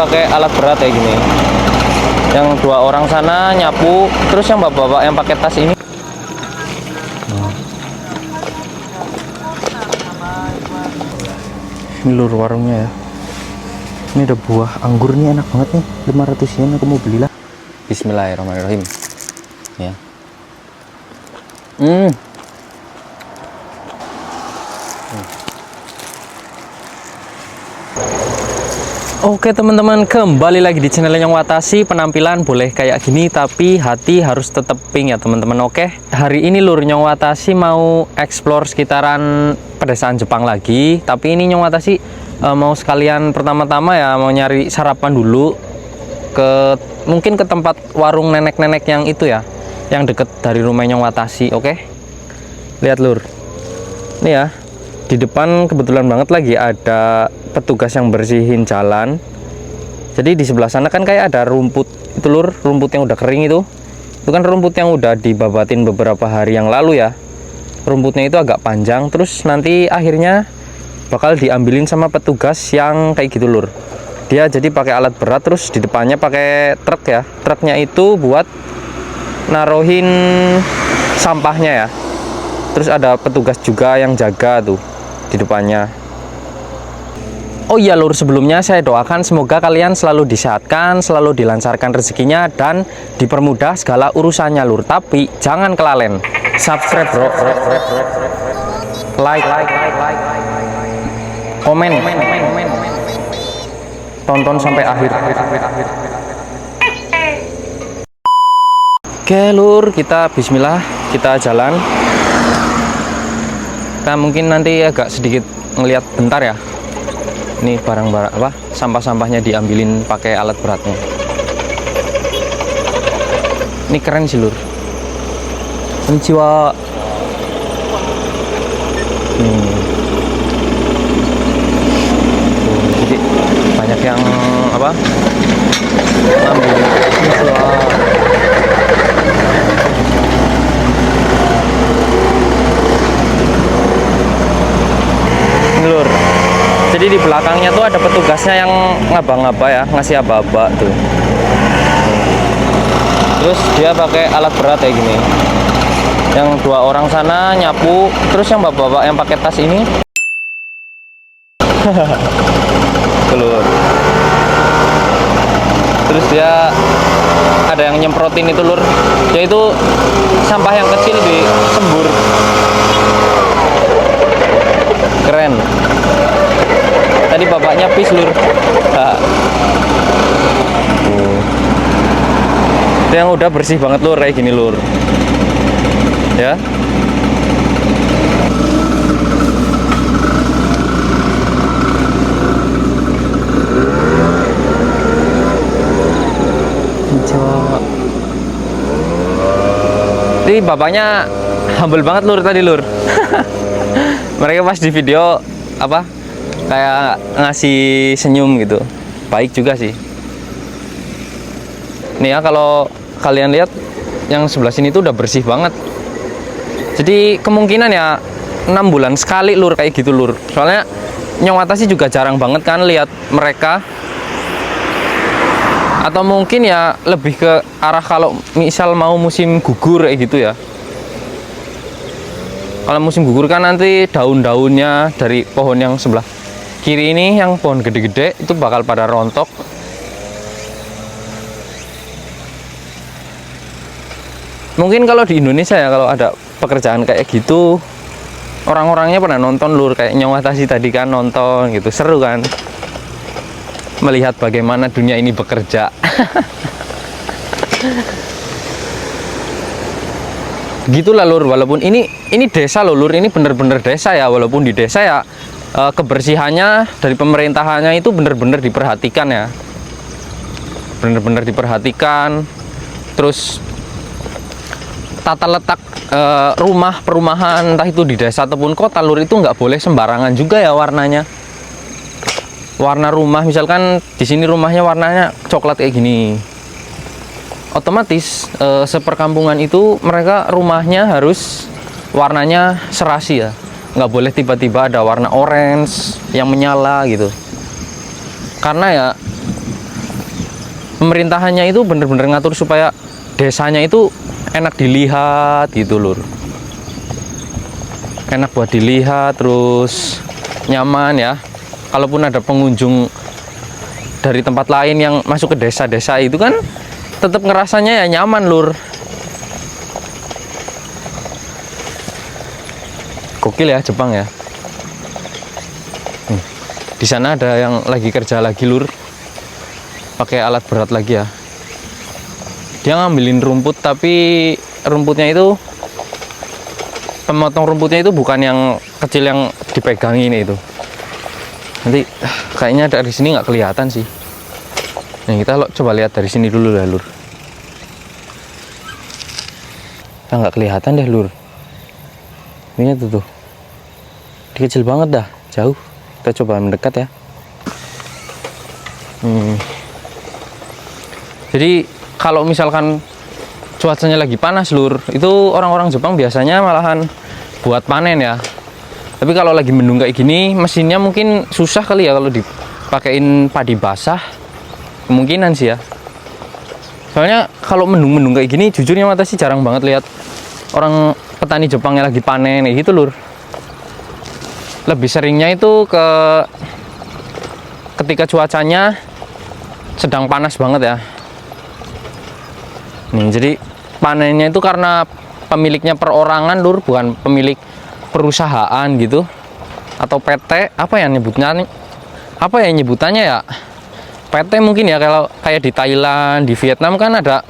pakai alat berat kayak gini. Yang 2 orang sana nyapu, terus yang bapak-bapak yang pakai tas ini. Ini lur warungnya ya. Ini ada buah anggur nih, enak banget nih, 500 yen, aku mau belilah. Bismillahirrahmanirrahim ya. Oke teman-teman, kembali lagi di channel Nyong Watashi. Penampilan boleh kayak gini, tapi hati harus tetap pink ya teman-teman. Oke, hari ini lur Nyong Watashi mau explore sekitaran pedesaan Jepang lagi. Tapi ini Nyong Watashi mau sekalian pertama-tama ya mau nyari sarapan dulu mungkin ke tempat warung nenek-nenek yang itu ya, yang deket dari rumah Nyong Watashi. Oke, lihat lur, ini ya, di depan kebetulan banget lagi ada petugas yang bersihin jalan. Jadi di sebelah sana kan kayak ada rumput itu lur, rumput yang udah kering itu kan rumput yang udah dibabatin beberapa hari yang lalu ya. Rumputnya itu agak panjang, terus nanti akhirnya bakal diambilin sama petugas yang kayak gitu lur. Dia jadi pakai alat berat, terus di depannya pakai truk ya. Truknya itu buat naruhin sampahnya ya. Terus ada petugas juga yang jaga tuh di depannya. Oh iya lur, sebelumnya saya doakan semoga kalian selalu disehatkan, selalu dilancarkan rezekinya, dan dipermudah segala urusannya lur. Tapi jangan kelalen subscribe bro, like, komen, tonton sampai akhir. Oke lur, kita bismillah, kita jalan. Kita mungkin nanti agak sedikit ngelihat bentar ya. Ini barang-barang apa, sampah-sampahnya diambilin pakai alat beratnya. Ini keren sih lur. Konnichiwa. Jadi banyak yang apa, ngambil. Konnichiwa. Ini lur, jadi di belakangnya tuh ada petugasnya yang ngaba-ngaba ya, ngasih aba-aba tuh. Terus dia pakai alat berat kayak gini. Yang 2 orang sana nyapu, terus yang bapak-bapak yang pakai tas ini. Telur. Terus dia ada yang nyemprotin itu lur. Dia itu sampah yang kecil disembur. Keren. Tadi bapaknya pis lur. Itu yang udah bersih banget lur, kayak gini lur ya. Jadi bapaknya humble banget lur tadi lur. Mereka pas di video apa kayak ngasih senyum gitu, baik juga sih. Nih ya, kalau kalian lihat yang sebelah sini tuh udah bersih banget. Jadi kemungkinan ya 6 bulan sekali lur kayak gitu lur. Soalnya Nyong Watashi juga jarang banget kan lihat mereka. Atau mungkin ya lebih ke arah kalau misal mau musim gugur kayak gitu ya. Kalau musim gugur kan nanti daun-daunnya dari pohon yang sebelah kiri ini, yang pohon gede-gede itu bakal pada rontok. Mungkin kalau di Indonesia ya, kalau ada pekerjaan kayak gitu, orang-orangnya pernah nonton lur, kayak Nyong Watashi tadi kan nonton gitu, seru kan melihat bagaimana dunia ini bekerja. Gitulah lur, walaupun ini desa loh lur, ini bener-bener desa ya. Walaupun di desa ya kebersihannya dari pemerintahannya itu bener-bener diperhatikan ya, bener-bener diperhatikan. Terus tata letak rumah perumahan, entah itu di desa ataupun kota lur, itu nggak boleh sembarangan juga ya warnanya. Warna rumah, misalkan di sini rumahnya warnanya coklat kayak gini, otomatis seperkampungan itu mereka rumahnya harus warnanya serasi ya, nggak boleh tiba-tiba ada warna orange yang menyala gitu. Karena ya pemerintahannya itu bener-bener ngatur supaya desanya itu enak dilihat gitu lur, enak buat dilihat, terus nyaman ya. Kalaupun ada pengunjung dari tempat lain yang masuk ke desa-desa itu kan tetap ngerasanya ya nyaman lur. Gokil ya Jepang ya. Di sana ada yang lagi kerja lagi lur, pakai alat berat lagi ya. Dia ngambilin rumput, tapi rumputnya itu, pemotong rumputnya itu bukan yang kecil yang dipegang ini itu. Nanti kayaknya dari sini nggak kelihatan sih. Nah, kita coba lihat dari sini dulu lah lur. Nah, nggak kelihatan deh lur. Ini tuh, dia kecil banget dah, jauh. Kita coba mendekat ya. Jadi kalau misalkan cuacanya lagi panas lur, itu orang-orang Jepang biasanya malahan buat panen ya. Tapi kalau lagi mendung kayak gini, mesinnya mungkin susah kali ya kalau dipakein padi basah. Kemungkinan sih ya. Soalnya kalau mendung-mendung kayak gini, jujurnya mata sih jarang banget lihat orang petani Jepangnya lagi panen kayak gitu lur. Lebih seringnya itu ketika cuacanya sedang panas banget ya. Nih, jadi panennya itu karena pemiliknya perorangan lur, bukan pemilik perusahaan gitu, atau PT, apa ya nyebutannya ya, PT mungkin ya. Kalau kayak di Thailand, di Vietnam kan ada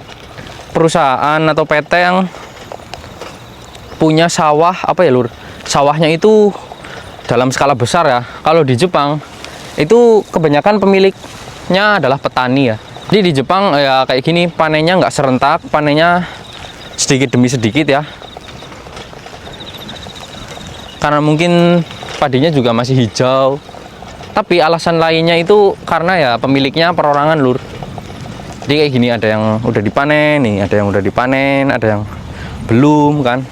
perusahaan atau PT yang punya sawah, apa ya lur, sawahnya itu dalam skala besar ya. Kalau di Jepang itu kebanyakan pemiliknya adalah petani ya. Jadi di Jepang ya kayak gini, panennya nggak serentak, panennya sedikit demi sedikit ya. Karena mungkin padinya juga masih hijau. Tapi alasan lainnya itu karena ya pemiliknya perorangan lur. Jadi kayak gini, ada yang udah dipanen nih, ada yang udah dipanen, ada yang belum kan.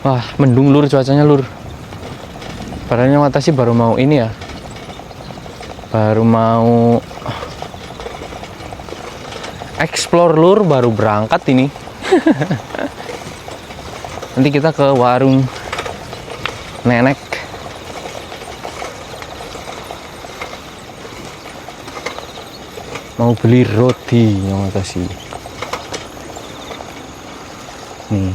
Wah, mendung lur cuacanya lur. Padahal mata sih baru mau ini ya, baru mau explore lur, baru berangkat ini. Nanti kita ke warung nenek. Mau beli roti yang sih. Nih.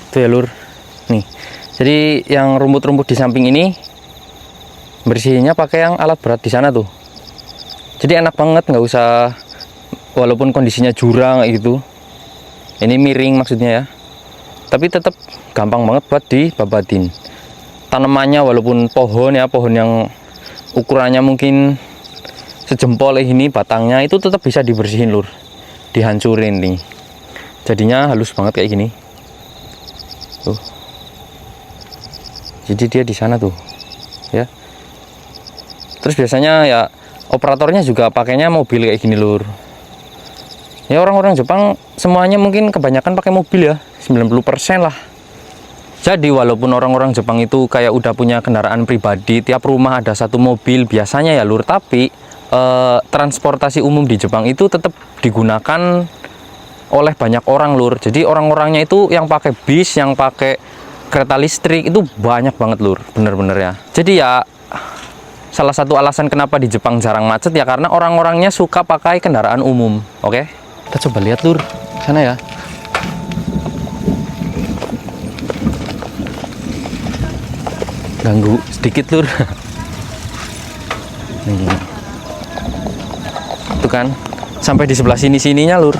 Itu ya lur. Nih. Jadi yang rumput-rumput di samping ini bersihinnya pakai yang alat berat di sana tuh. Jadi enak banget, nggak usah, walaupun kondisinya jurang kayak gitu. Ini miring maksudnya ya. Tapi tetap gampang banget buat dibabatin. Tanamannya walaupun pohon ya, pohon yang ukurannya mungkin sejempol ini batangnya, itu tetap bisa dibersihin lur. Dihancurin nih. Jadinya halus banget kayak gini. Tuh. Jadi dia di sana tuh. Ya. Terus biasanya ya operatornya juga pakainya mobil kayak gini lur. Ya orang-orang Jepang semuanya mungkin kebanyakan pakai mobil ya, 90% lah. Jadi walaupun orang-orang Jepang itu kayak udah punya kendaraan pribadi, tiap rumah ada satu mobil biasanya ya lur, tapi transportasi umum di Jepang itu tetap digunakan oleh banyak orang lur. Jadi orang-orangnya itu yang pakai bis, yang pakai kereta listrik itu banyak banget lur, bener-bener ya. Jadi ya salah satu alasan kenapa di Jepang jarang macet ya karena orang-orangnya suka pakai kendaraan umum. Oke, kita coba lihat lur sana ya. Ganggu sedikit lur. Nih. Itu kan sampai di sebelah sininya lur.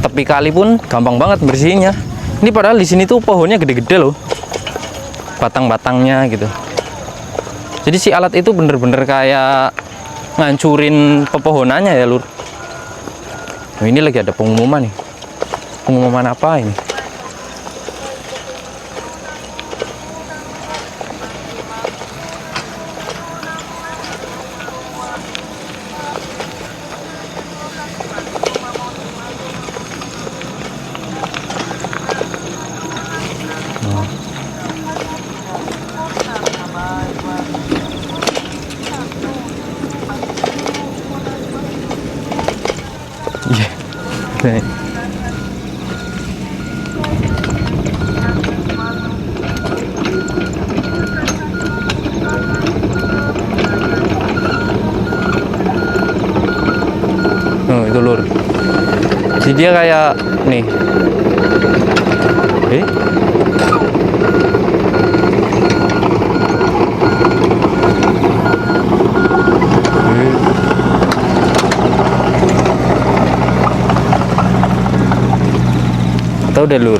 Tepi kali pun gampang banget bersihinnya. Ini padahal di sini tuh pohonnya gede-gede loh, batang-batangnya gitu. Jadi si alat itu bener-bener kayak ngancurin pepohonannya ya lur. Nah, ini lagi ada pengumuman nih. Pengumuman apa ini? Oh, itu lur. Jadi dia kayak nih. Tahu deh lur.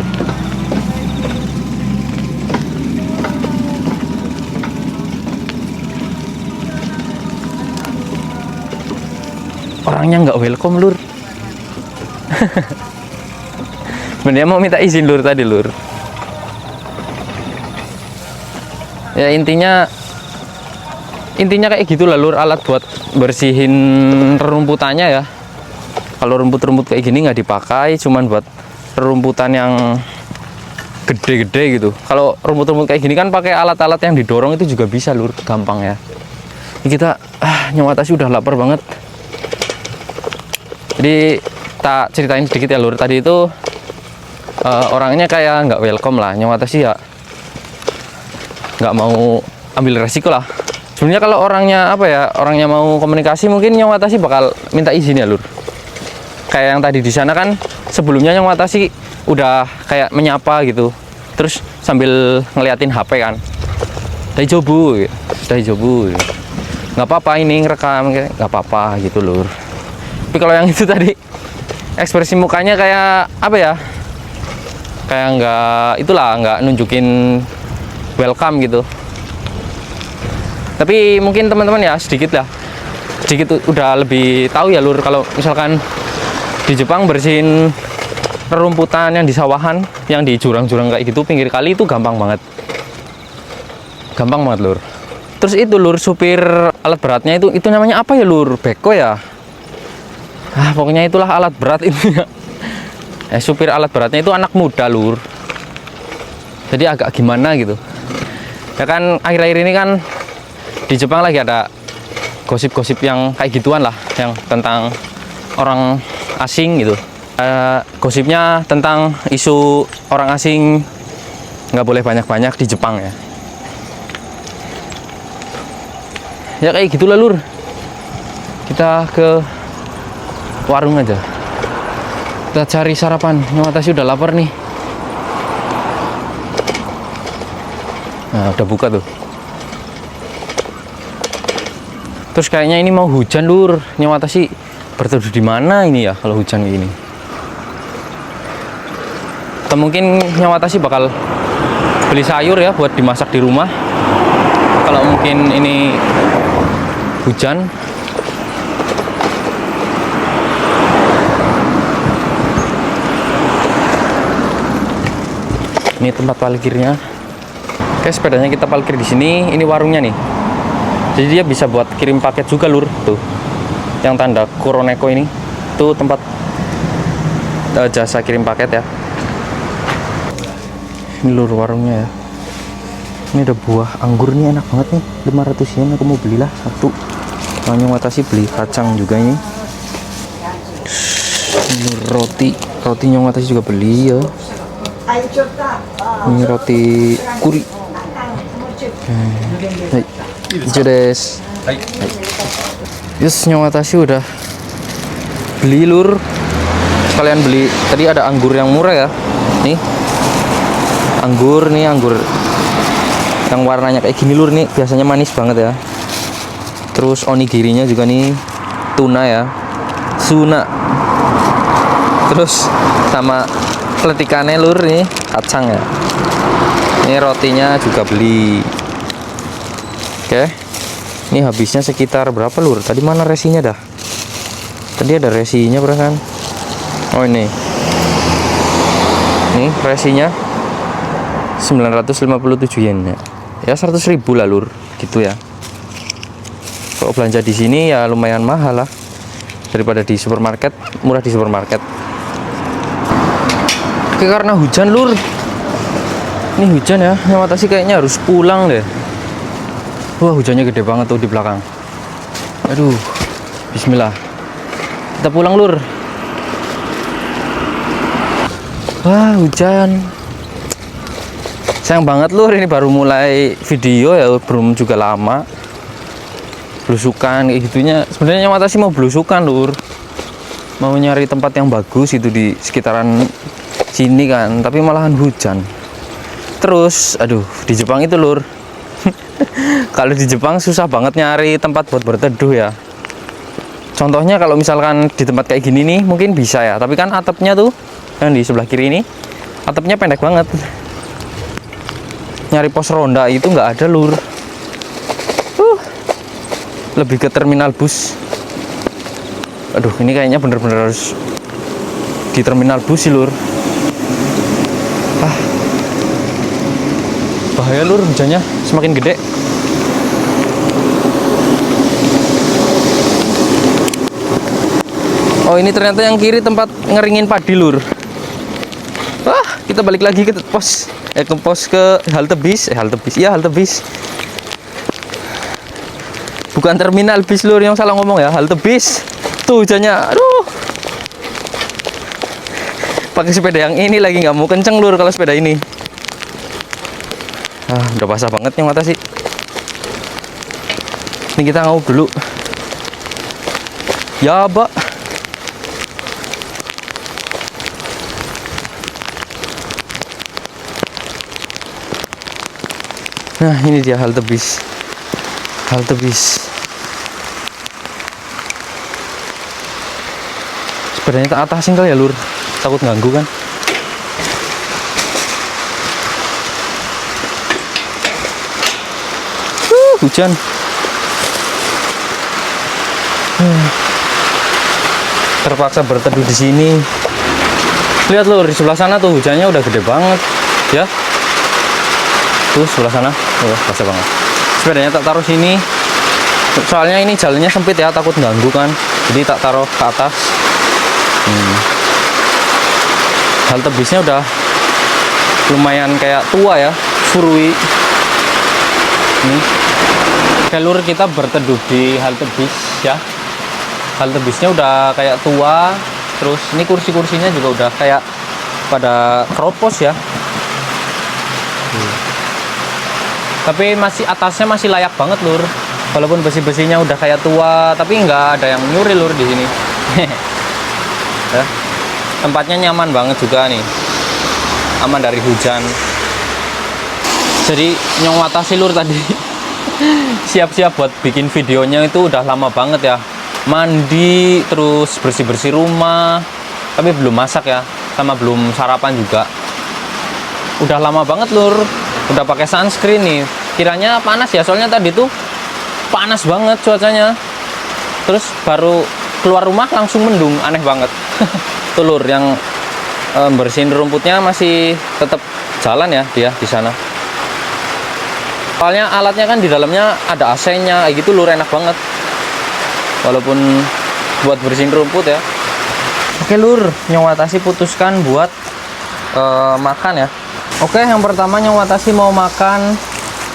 Orangnya nggak welcome lur. Bener mau minta izin lur tadi lur. Ya intinya kayak gitulah lur, alat buat bersihin rerumputannya ya. Kalau rumput-rumput kayak gini nggak dipakai, cuman buat rerumputan yang gede-gede gitu. Kalau rumput-rumput kayak gini kan pakai alat-alat yang didorong itu juga bisa lur, gampang ya. Ini kita nyawa tasi udah lapar banget. Jadi tak ceritain sedikit ya lur. Tadi itu orangnya kayak nggak welcome lah. Nyawa tasi ya nggak mau ambil resiko lah. Sebenarnya kalau orangnya orangnya mau komunikasi, mungkin nyawa tasi bakal minta izin ya lur. Kayak yang tadi di sana kan sebelumnya yang watasi udah kayak menyapa gitu, terus sambil ngeliatin HP kan, dari jobu, nggak apa-apa ini ngerekam, nggak apa-apa gitu lur. Tapi kalau yang itu tadi ekspresi mukanya kayak kayak nggak nunjukin welcome gitu. Tapi mungkin teman-teman ya sedikit udah lebih tahu ya lur, kalau misalkan di Jepang bersihin rerumputan yang di sawahan, yang di jurang-jurang kayak gitu, pinggir kali itu gampang banget lur. Terus itu lur, supir alat beratnya itu namanya apa ya lur? Beko ya? Pokoknya itulah alat berat itu ya. Supir alat beratnya itu anak muda lur. Jadi agak gimana gitu. Ya kan akhir-akhir ini kan di Jepang lagi ada gosip-gosip yang kayak gituan lah, yang tentang orang asing gitu. Gosipnya tentang isu orang asing nggak boleh banyak-banyak di Jepang ya. Ya kayak gitulah lur. Kita ke warung aja. Kita cari sarapan. Nyawa tasi udah lapar nih. Nah, udah buka tuh. Terus kayaknya ini mau hujan lur. Nyawa tasi berteduh di mana ini ya kalau hujan kayak gini? Atau mungkin nyawa tasi bakal beli sayur ya buat dimasak di rumah. Kalau mungkin ini hujan. Ini tempat parkirnya. Oke, sepedanya kita parkir di sini. Ini warungnya nih. Jadi dia bisa buat kirim paket juga lur tuh. Yang tanda Kuroneko ini tuh tempat jasa kirim paket ya. Ini lur warungnya ya. Ini ada buah anggur nih, enak banget nih, 500 yen. Aku mau belilah satu. Banyak watasi beli kacang juga ini. Ini roti yang watasi juga beli ya. Ini roti kuri. Hai, ijo desu. Hai. Yes, nyawa tasi udah beli lur. Kalian beli tadi ada anggur yang murah ya. Nih anggur yang warnanya kayak gini lur, nih biasanya manis banget ya. Terus onigirinya juga nih tuna ya, suna. Terus sama peletikannya lur, nih kacang ya. Ini rotinya juga beli. Oke. Ini habisnya sekitar berapa lur? Tadi mana resinya dah? Tadi ada resinya kan? Oh ini. Nih resinya 957 yen ya. Ya 100.000 lah lur, gitu ya. Kalau belanja di sini ya lumayan mahal lah. Daripada di supermarket, murah di supermarket. Oke, karena hujan lur. Ini hujan ya, nyawa tasi kayaknya harus pulang deh. Wah, hujannya gede banget tuh di belakang. Aduh, bismillah. Kita pulang lur. Wah, hujan. Sayang banget lur, ini baru mulai video ya, belum juga lama. Belusukan kayak gitunya. Sebenarnya Watasi mau belusukan lur, mau nyari tempat yang bagus itu di sekitaran sini kan, tapi malahan hujan. Terus aduh, di Jepang itu lur kalau di Jepang susah banget nyari tempat buat berteduh ya. Contohnya kalau misalkan di tempat kayak gini nih mungkin bisa ya, tapi kan atapnya tuh yang di sebelah kiri ini atapnya pendek banget. Nyari pos ronda itu nggak ada lur. Lebih ke terminal bus. Aduh, ini kayaknya bener-bener harus di terminal bus sih lur. Bahaya lur, hujannya semakin gede. Oh, ini ternyata yang kiri tempat ngeringin padi lur. Wah, kita balik lagi ke pos ke halte bis. Iya, halte bis. Bukan terminal bis lur, yang salah ngomong ya, halte bis. Tuh hujannya, aduh. Pakai sepeda yang ini lagi nggak mau kenceng lur kalau sepeda ini. Udah basah banget yang mata sih. Ini kita ngaup dulu. Ya, Pak. Nah, ini dia halte bis. Halte bis. Sepedanya tak atasin kali ya, lur. Takut ganggu kan. Hujan. Terpaksa berteduh di sini. Lihat lur, di sebelah sana tuh hujannya udah gede banget, ya. Tuh sebelah sana, basah banget. Sepedanya tak taruh sini. Soalnya ini jalannya sempit ya, takut ganggu kan. Jadi tak taruh ke atas. Halte bisnya udah lumayan kayak tua ya, furui. Nih. Jalur kita berteduh di halte bis ya. Halte bisnya udah kayak tua, terus ini kursi-kursinya juga udah kayak pada keropos ya. Tapi masih atasnya masih layak banget lur. Walaupun besi-besinya udah kayak tua, tapi nggak ada yang nyuri lur di sini. Ya. Tempatnya nyaman banget juga nih, aman dari hujan. Jadi Nyong Watasi lur tadi siap-siap buat bikin videonya itu udah lama banget ya. Mandi, terus bersih-bersih rumah, tapi belum masak ya, sama belum sarapan juga. Udah lama banget lur, udah pakai sunscreen nih. Kiranya panas ya, soalnya tadi tuh panas banget cuacanya. Terus baru keluar rumah langsung mendung, aneh banget. Tuh lur, yang bersihin rumputnya masih tetap jalan ya dia di sana. Soalnya alatnya kan di dalamnya ada AC-nya, kayak gitu lur, enak banget. Walaupun buat bersihin rumput ya. Oke lur, Nyong Watasi putuskan buat makan ya. Oke, yang pertama Nyong Watasi mau makan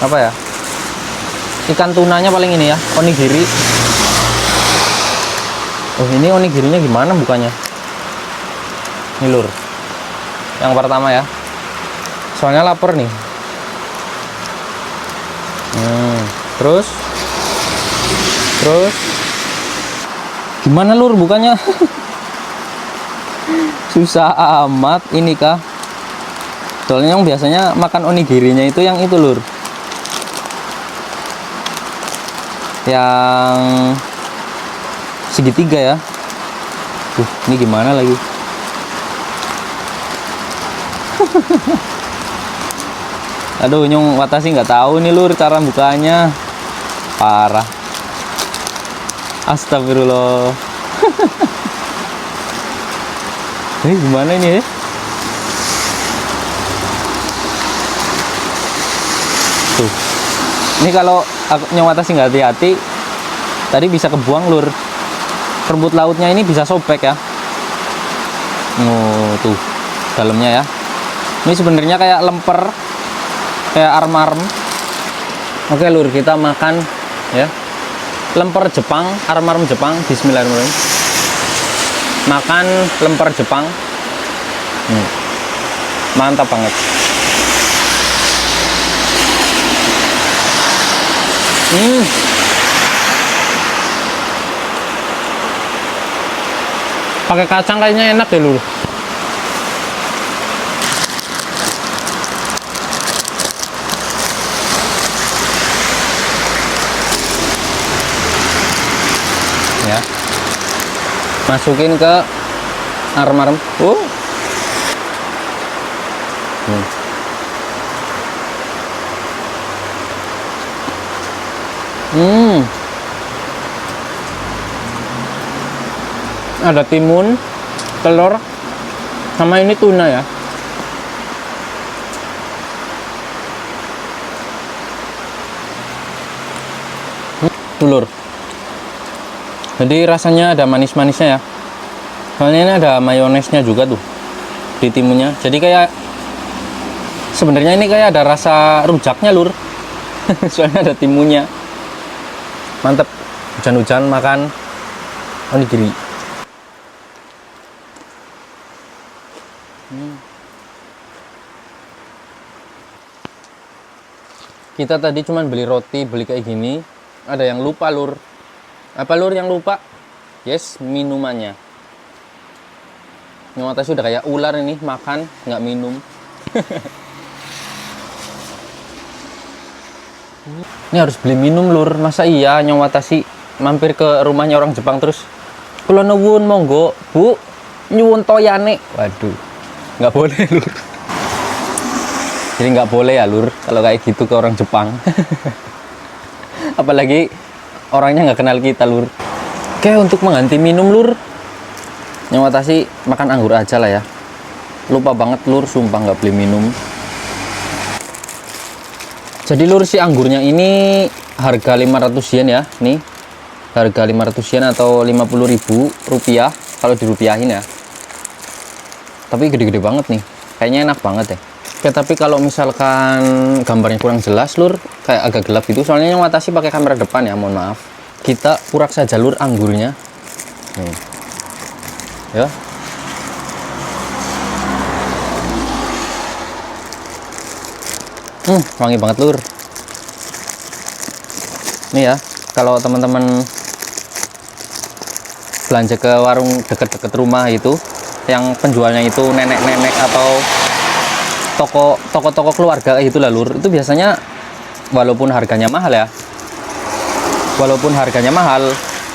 apa ya? Ikan tunanya paling ini ya, onigiri. Oh, ini onigirinya gimana bukanya? Ini lur, yang pertama ya. Soalnya lapar nih. Terus gimana lur bukanya? Susah amat ini kah? Soalnya yang biasanya makan onigirinya itu yang itu lur, yang segitiga ya. Ini gimana lagi? Aduh, Nyong Watasi nggak tahu nih lur cara bukanya. Parah. Astagfirullah. Ini gimana ini ya? Tuh. Ini kalau Nyong Watasi nggak hati-hati, tadi bisa kebuang lur. Rumput lautnya ini bisa sobek ya. Oh, tuh dalamnya ya. Ini sebenarnya kayak lemper, kayak arm-arm. Oke lur, kita makan ya. Lemper Jepang, arm-arm Jepang. Bismillahirrahmanirrahim. Makan lemper Jepang. Mantap banget. Pakai kacang kayaknya enak deh lur. Ya, masukin ke arem-arem. Ada timun, telur, sama ini tuna ya. Telur. Jadi rasanya ada manis-manisnya ya. Soalnya ini ada mayonesnya juga tuh di timunnya. Jadi kayak sebenarnya ini kayak ada rasa rujaknya lur. Soalnya ada timunnya. Mantep. Hujan-hujan makan onigiri. Kita tadi cuman beli roti, beli kayak gini. Ada yang lupa lur. Apa lur yang lupa? Yes, minumannya. Nyong Watashi udah kayak ular ini, makan nggak minum. Ini harus beli minum lur. Masa iya Nyong Watashi mampir ke rumahnya orang Jepang terus kula nuwun monggo bu nyuwun toyane. Waduh, nggak boleh lur. Jadi nggak boleh ya lur kalau kayak gitu ke orang Jepang. Apalagi orangnya nggak kenal kita lur. Oke, untuk mengganti minum lur, Nyong Watashi makan anggur aja lah ya. Lupa banget lur, sumpah nggak beli minum. Jadi lur, si anggurnya ini harga 500 yen ya. Nih harga 500 yen atau 50.000 rupiah kalau dirupiahin ya. Tapi gede-gede banget nih, kayaknya enak banget ya. Oke, tapi kalau misalkan gambarnya kurang jelas lur, kayak agak gelap gitu, soalnya Nyong Watashi pakai kamera depan ya, mohon maaf. Kita urak saja lur anggurnya. Nih. Ya. Wangi banget lur. Nih ya, kalau teman-teman belanja ke warung deket-deket rumah itu, yang penjualnya itu nenek-nenek atau toko-toko keluarga itu lah lur, itu biasanya walaupun harganya mahal ya,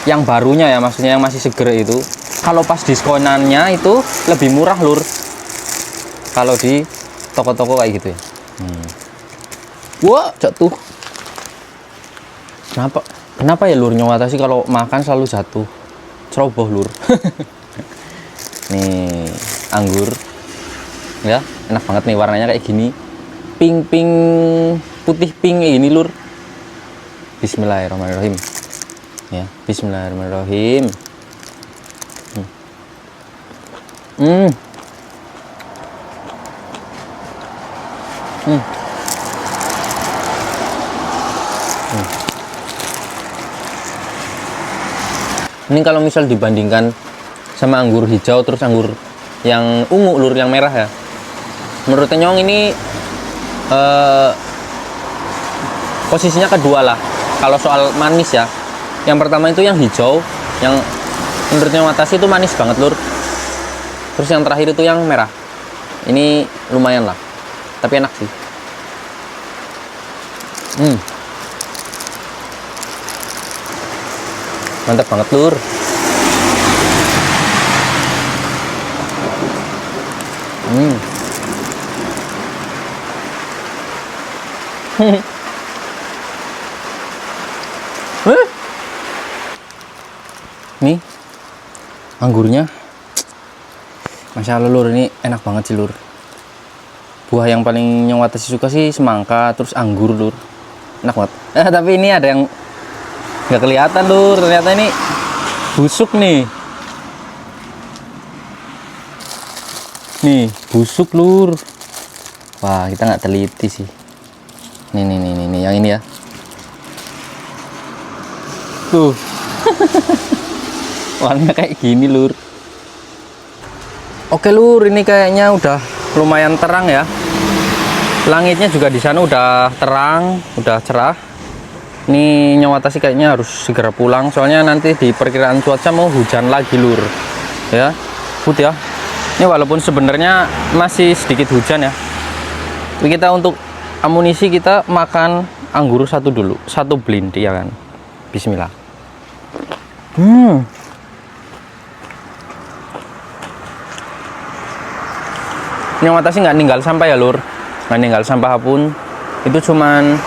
yang barunya ya, maksudnya yang masih seger itu, kalau pas diskonannya itu lebih murah lur, kalau di toko-toko kayak gitu ya. Wah, jatuh. Kenapa ya lur, Nyong Watashi kalau makan selalu jatuh, ceroboh lur. Nih anggur ya, enak banget nih, warnanya kayak gini, pink putih pink kayak gini lur. Bismillahirrahmanirrahim ya, bismillahirrahmanirrahim. Ini kalau misal dibandingkan sama anggur hijau terus anggur yang ungu lur, yang merah ya, menurut Nyong ini posisinya kedua lah kalau soal manis ya. Yang pertama itu yang hijau, yang menurut Nyong Watashi itu manis banget lur. Terus yang terakhir itu yang merah, ini lumayan lah, tapi enak sih. Mantap banget lur. Nih anggurnya, Masya Allah lur, ini enak banget sih lur. Buah yang paling Nyong Watashi suka sih semangka, terus anggur lur, enak banget. Tapi ini ada yang nggak kelihatan lur, ternyata ini busuk nih. Nih busuk lur. Wah, kita nggak teliti sih. Nih yang ini ya. Tuh. Warnanya kayak gini lur. Oke lur, ini kayaknya udah lumayan terang ya. Langitnya juga di sana udah terang, udah cerah. Ini Nyawatasi kayaknya harus segera pulang, soalnya nanti di perkiraan cuaca mau hujan lagi lur. Ya, put ya. Ini walaupun sebenarnya masih sedikit hujan ya. Tapi kita untuk amunisi kita makan anggur satu dulu, satu blind ya kan. Bismillah. Nyawatasi nggak ninggal sampah ya lur, nggak ninggal sampah pun. Itu cuman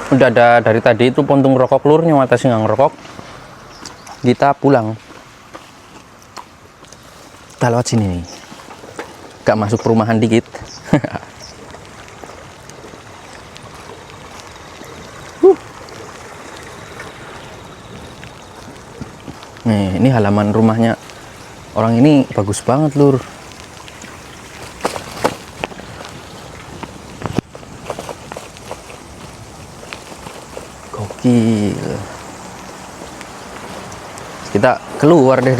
udah ada dari tadi itu puntung rokok lur, Nyawatasi nggak ngerokok. Kita pulang. Kita lewat sini nih, gak masuk perumahan dikit. Nih, ini halaman rumahnya orang ini bagus banget lur. Gokil. Kita keluar deh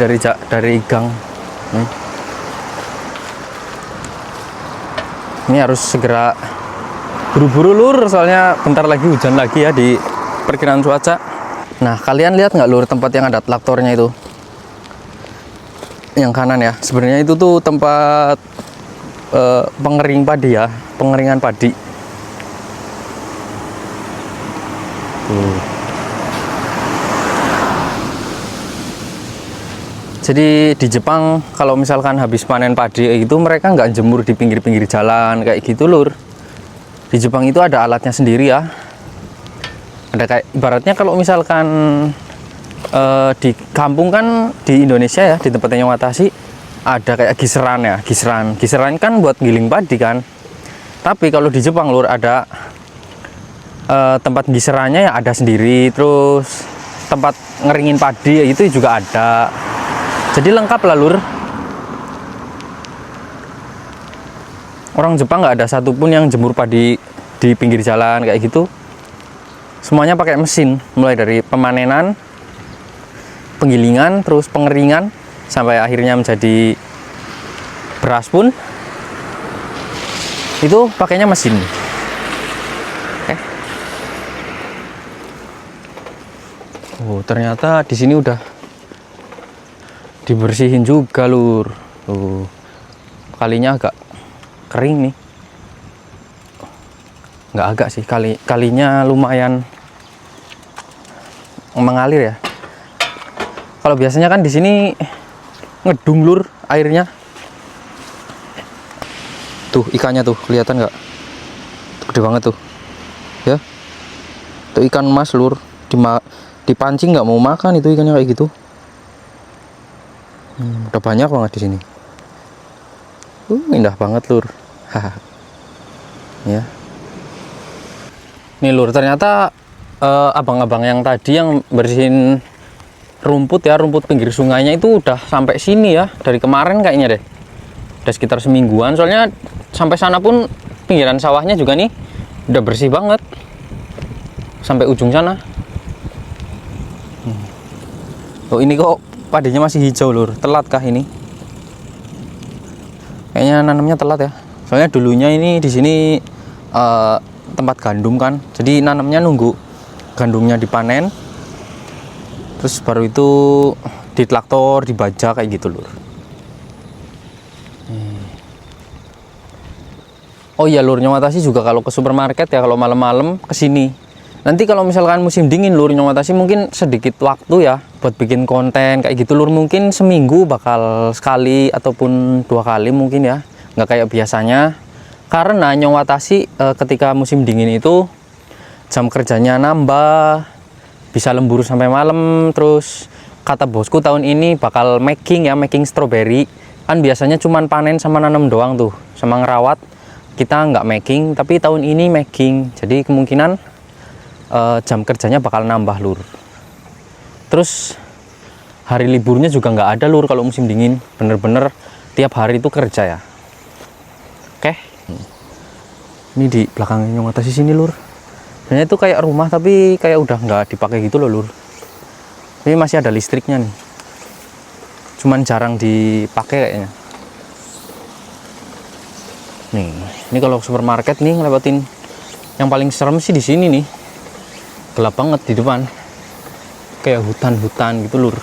dari gang. Ini harus segera buru-buru lur, soalnya bentar lagi hujan lagi ya di perkiraan cuaca. Nah, kalian lihat nggak lur tempat yang ada traktornya itu? Yang kanan ya. Sebenarnya itu tuh tempat pengering padi ya, pengeringan padi. Jadi di Jepang kalau misalkan habis panen padi itu mereka nggak jemur di pinggir-pinggir jalan kayak gitu lur. Di Jepang itu ada alatnya sendiri ya. Ada kayak ibaratnya kalau misalkan di kampung kan di Indonesia ya, di tempatnya Nyawatasi ada kayak giseran ya, giseran kan buat giling padi kan. Tapi kalau di Jepang lur ada tempat giserannya ya ada sendiri, terus tempat ngeringin padi ya itu juga ada. Jadi lengkap lah lur. Orang Jepang nggak ada satupun yang jemur padi di pinggir jalan kayak gitu. Semuanya pakai mesin, mulai dari pemanenan, penggilingan, terus pengeringan, sampai akhirnya menjadi beras pun itu pakainya mesin. Oh, ternyata di sini udah dibersihin juga lur. Kalinya agak kering nih. Nggak agak sih, kalinya lumayan mengalir ya. Kalau biasanya kan di sini ngedung lur airnya. Tuh ikannya tuh kelihatan nggak? Gede banget tuh. Ya. Tuh ikan emas lur, dipancing nggak mau makan itu ikannya kayak gitu. Udah banyak banget di sini. Indah banget lur. Ya. Nih lur, ternyata abang-abang yang tadi yang bersihin rumput ya, rumput pinggir sungainya itu udah sampai sini ya, dari kemarin kayaknya deh. Udah sekitar semingguan, soalnya sampai sana pun pinggiran sawahnya juga nih udah bersih banget. Sampai ujung sana. Oh, ini kok padinya masih hijau lur, telat kah ini? Kayaknya nanamnya telat ya. Soalnya dulunya ini di sini tempat gandum kan, jadi nanamnya nunggu gandumnya dipanen, terus baru itu di traktor dibajak kayak gitu lur. Oh iya lur, Nyawatasi juga kalau ke supermarket ya kalau malam-malam kesini. Nanti kalau misalkan musim dingin lur, Nyawatasi mungkin sedikit waktu ya buat bikin konten kayak gitu lur. Mungkin seminggu bakal sekali ataupun 2 kali mungkin ya, nggak kayak biasanya. Karena Nyawatasi ketika musim dingin itu jam kerjanya nambah, bisa lembur sampai malam. Terus kata bosku tahun ini bakal making strawberry. Kan biasanya cuman panen sama nanam doang tuh, sama ngerawat. Kita nggak making, tapi tahun ini making. Jadi kemungkinan jam kerjanya bakal nambah lur. Terus hari liburnya juga nggak ada lur kalau musim dingin. Bener-bener tiap hari itu kerja ya. Oke. Ini di belakangnya Nyawatasi sini lur. Sebenarnya itu kayak rumah tapi kayak udah nggak dipakai gitu loh lur. Ini masih ada listriknya nih. Cuman jarang dipakai kayaknya. Nih, ini kalau supermarket nih ngelewatin yang paling serem sih di sini nih. Gelap banget di depan. Kayak hutan-hutan gitu, Lur.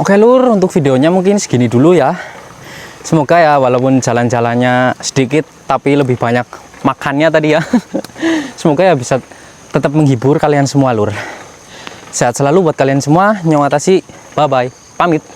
Oke, Lur, untuk videonya mungkin segini dulu ya. Semoga ya walaupun jalan-jalannya sedikit tapi lebih banyak makannya tadi ya. Semoga ya bisa tetap menghibur kalian semua, Lur. Sehat selalu buat kalian semua. Nyawatasi, bye-bye. Pamit.